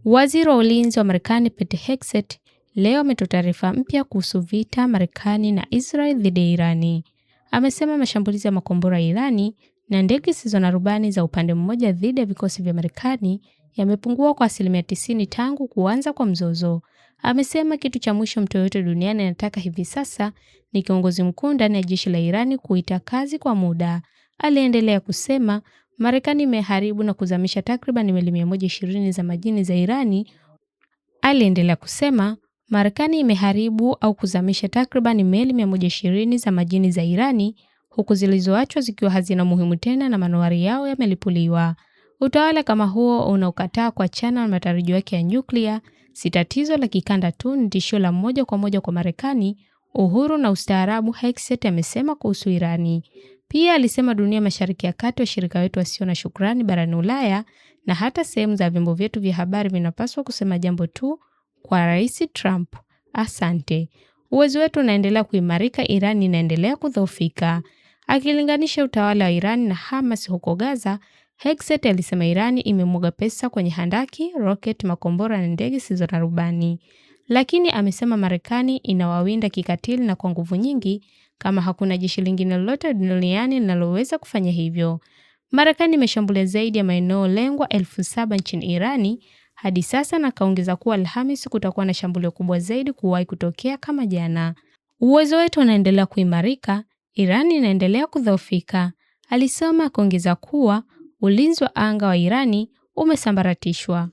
Waziri wa Ulinzi wa Marekani Pete Hegseth leo ametoa taarifa mpya kuhusu vita Marekani na Israel dhidi ya Irani. Amesema mashambulizi ya makombora ya Irani na ndege zisizo na rubani za upande mmoja dhidi ya vikosi vya Marekani yamepungua kwa 90% tangu kuanza kwa mzozo. Amesema kitu cha mwisho mtu yoyote duniani anataka hivi sasa ni kiongozi mkuu ndani ya jeshi la Irani kuita kazi kwa muda. Aliendelea kusema Marekani imeharibu na kuzamisha takriban meli 120 za majini za Irani. Aliendelea kusema Marekani imeharibu au kuzamisha takriban meli 120 za majini za Irani, huku zilizoachwa zikiwa hazina muhimu tena na manowari yao yamelipuliwa. Utawala kama huo unaokataa kuachana na matarajio yake ya nyuklia si tatizo la kikanda tu, ni tishio la moja kwa moja kwa Marekani, uhuru na ustaarabu, Hegseth amesema kuhusu Irani. Pia alisema dunia Mashariki ya Kati, washirika wetu wasio na shukrani barani Ulaya na hata sehemu za vyombo vyetu vya habari vinapaswa kusema jambo tu kwa Rais Trump: asante. Uwezo wetu unaendelea kuimarika, Irani inaendelea kudhoofika. Akilinganisha utawala wa Irani na Hamas huko Gaza, Hegseth alisema Irani imemwaga pesa kwenye handaki, rocket, makombora na ndege zisizo na rubani. Lakini amesema Marekani inawawinda kikatili na kwa nguvu nyingi kama hakuna jeshi lingine lolote duniani linaloweza kufanya hivyo. Marekani imeshambulia zaidi ya maeneo lengwa 7,000 nchini Irani hadi sasa, na kaongeza kuwa Alhamisi kutakuwa na shambulio kubwa zaidi kuwahi kutokea kama jana. Uwezo wetu unaendelea kuimarika, Irani inaendelea kudhoofika, alisema, akaongeza kuwa ulinzi wa anga wa Irani umesambaratishwa.